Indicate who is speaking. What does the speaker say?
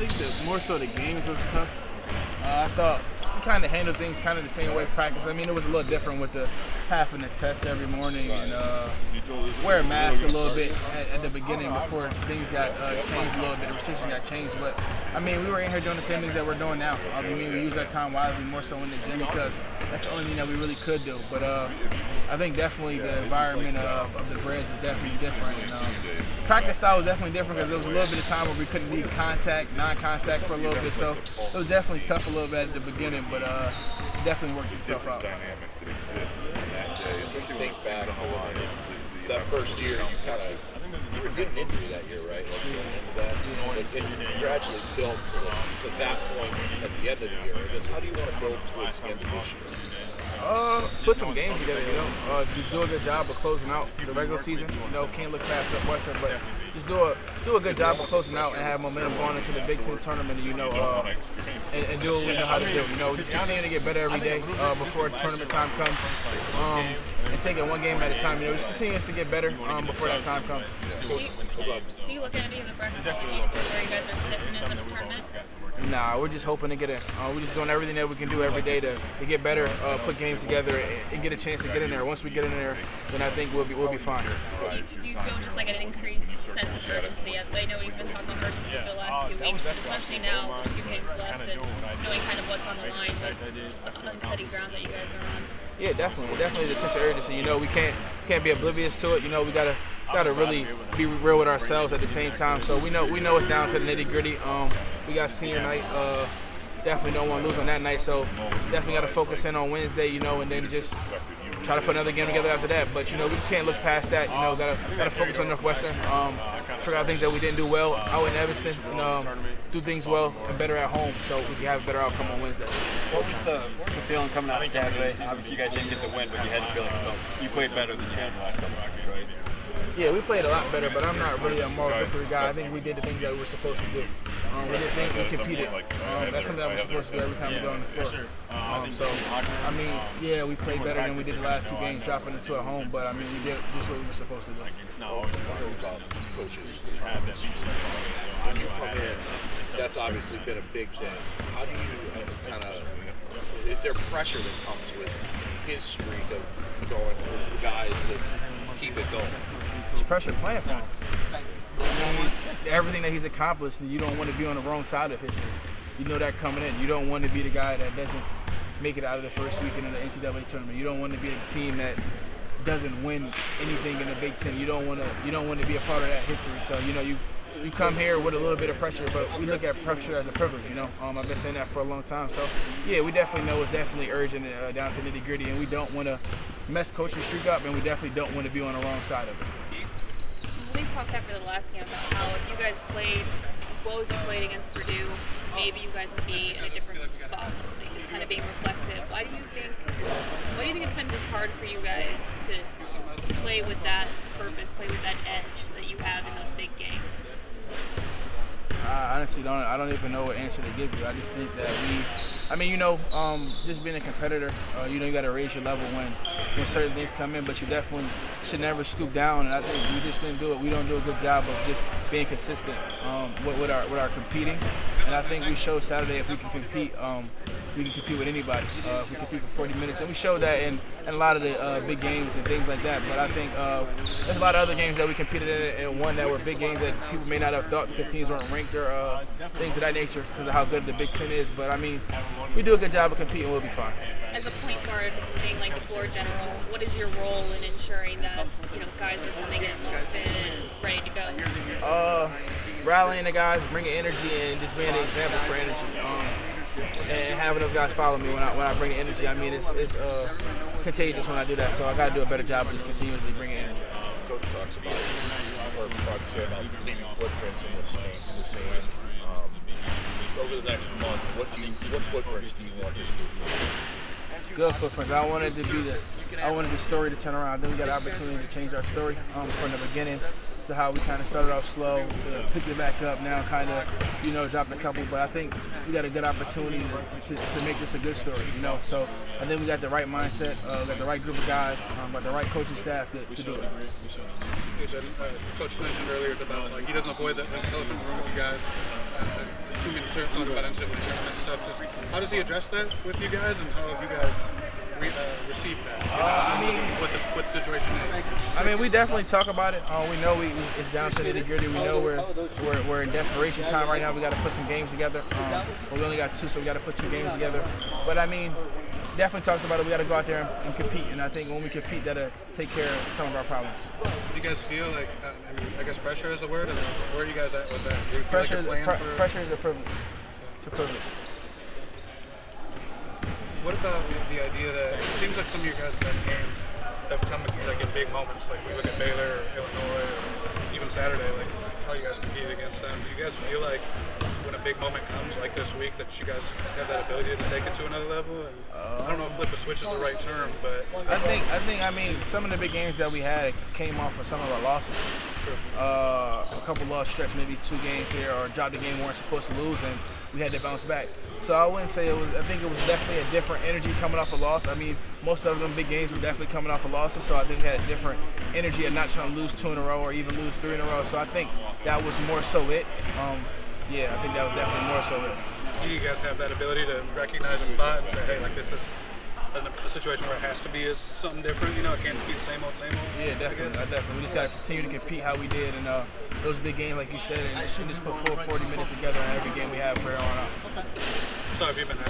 Speaker 1: think more so the games was tough. I thought we kind of handled things kind of the same way practice. I mean, it was a little different with the having the test every morning and wear a mask a little bit at the beginning before things got changed a little bit. The restrictions got changed, but I mean, we were in here doing the same things that we're doing now. I mean, we use our time wisely more so in the gym because that's the only thing that we really could do. But I think definitely the environment of the Braves is definitely different. And, practice style was definitely different because there was a little bit of time where we couldn't do contact, non-contact for a little bit. So it was definitely tough a little bit at the beginning, but it definitely worked itself out.
Speaker 2: Especially think back on that first year, you were getting injury that year, right? Like going into that, and you gradually built to that point at the end of the year. I guess how do you want to build towards the end of this year?
Speaker 1: Put some games together, just do a good job of closing out the regular season. Can't look past Western, but just do a good job of closing out and have momentum going into the Big Ten tournament, and and do what we know how to do. Just continue to get better every day before tournament time comes, and take it one game at a time. Just continue to get better before that time comes.
Speaker 3: Do you look at any of the bracketology to see where you guys are sitting in the tournament?
Speaker 1: Nah, we're just hoping to get in. We're just doing everything that we can do every day to get better, put games together, and get a chance to get in there. Once we get in there, then I think we'll be fine.
Speaker 3: Do you feel just like an increased sense of urgency? I know you've been talking about urgency for the last few weeks, but especially now with 2 games left and knowing kind of what's on the line, but just the unsteady ground that you guys are on.
Speaker 1: Yeah, definitely the sense of urgency. We can't be oblivious to it. We gotta really be real with ourselves at the same time. So we know it's down to the nitty gritty. We got senior night. Definitely don't want to lose on that night. So definitely got to focus in on Wednesday. And then just try to put another game together after that. But we just can't look past that. Gotta focus on Northwestern. Figure out things that we didn't do well out in Evanston. Do things well and better at home, so we can have a better outcome on Wednesday.
Speaker 4: What was the feeling coming out of Saturday? Obviously, you guys didn't get the win, but you had to feel like you played better than you had last couple of weeks, right?
Speaker 1: Yeah, we played a lot better, but I'm not really a moral victory guy. I think we did the things that we were supposed to do. We did things, we competed. That's something that we're supposed to do every time we go on the floor. Yeah, we played better than we did the last 2 games, dropping the 2 at home, but we did just what we were supposed to do.
Speaker 2: Coaches, when you come in, that's obviously been a big thing. How do you is there pressure that comes with his streak of going for the guys that keep it going?
Speaker 1: It's pressure playing for him. Everything that he's accomplished, you don't want to be on the wrong side of history. You know that coming in. You don't want to be the guy that doesn't make it out of the first weekend of the NCAA tournament. You don't want to be the team that doesn't win anything in the Big Ten. You don't want to be a part of that history. So you come here with a little bit of pressure, but we look at pressure as a privilege. I've been saying that for a long time. So yeah, we definitely know it's definitely urgent down to nitty gritty, and we don't want to mess coaching streak up, and we definitely don't want to be on the wrong side of it.
Speaker 3: We talked after the last game about how if you guys played as well as you played against Purdue, maybe you guys would be in a different spot. Like just kind of being reflective. Why do you think it's been this hard for you guys to play with that purpose, play with that edge that you have in those big games?
Speaker 1: I honestly don't even know what answer to give you. I just think that just being a competitor, you got to raise your level when certain things come in, but you definitely should never stoop down. And I think we just didn't do it. We don't do a good job of just being consistent with our competing. And I think we showed Saturday if we can compete, we can compete with anybody. If we compete for 40 minutes, and we showed that in a lot of the big games and things like that. But I think there's a lot of other games that we competed in and won that were big games that people may not have thought because teams weren't ranked or things of that nature because of how good the Big Ten is. But we do a good job of competing, we'll be fine.
Speaker 3: As a point guard, being like the floor general, what is your role in ensuring that guys are coming in locked in and ready to go?
Speaker 1: Rallying the guys, bringing energy, and just being an example for energy. And having those guys follow me when I bring the energy. It's contagious when I do that. So I got to do a better job of just continuously bringing energy.
Speaker 2: Coach talks about, or probably say about leaving footprints in the sand. Over the next month, what footprints do you want this group to make?
Speaker 1: Good footprints. I wanted the story to turn around. Then we got an opportunity to change our story from the beginning to how we kind of started off slow to pick it back up. Now kind of dropped a couple, but I think we got a good opportunity to make this a good story. So I think we got the right mindset, got the right group of guys, got the right coaching staff to do it.
Speaker 5: Coach mentioned earlier about he doesn't avoid the elephant in the room with you guys. assuming talking about NCAA tournament stuff, how does he address that with you guys, and how have you guys received that? What the situation is?
Speaker 1: I mean, we definitely talk about it. We know it's down to the nitty-gritty. We know we're in desperation time right now. We got to put some games together. We only got 2, so we got to put 2 games together. But I mean, definitely talks about it. We got to go out there and compete. And I think when we compete, that'll take care of some of our problems.
Speaker 5: Do you guys feel like, I guess pressure is the word? Where are you guys at with that? Do you feel
Speaker 1: Pressure,
Speaker 5: like you're playing
Speaker 1: pressure is a privilege. It's a privilege.
Speaker 5: What about the idea that it seems like some of your guys' best games have come like in big moments, like we look at Baylor, or Illinois, or even Saturday, like how you guys competed against them. Do you guys feel like when a big moment comes, like this week, that you guys have that ability to take it to another level? And I don't know if flip a switch is the right term, but
Speaker 1: I mean, some of the big games that we had came off of some of our losses.
Speaker 5: Sure.
Speaker 1: A couple lost stretch, maybe 2 games here, or dropped a game we weren't supposed to lose, and we had to bounce back. So I wouldn't say it was. I think it was definitely a different energy coming off a loss. I mean, most of them big games were definitely coming off of losses, so I think we had a different energy of not trying to lose 2 in a row or even lose 3 in a row. So I think that was more so it. Yeah, I think that was definitely more so it.
Speaker 5: Do you guys have that ability to recognize a spot and say, hey, like this is a situation where it has to be something different? You know, it can't just be the same old, same old.
Speaker 1: Yeah, definitely. We just got to continue to compete how we did, and those big games, like you said, and just put full 40 minutes together in every game we have from here on out.
Speaker 5: Sorry if you've been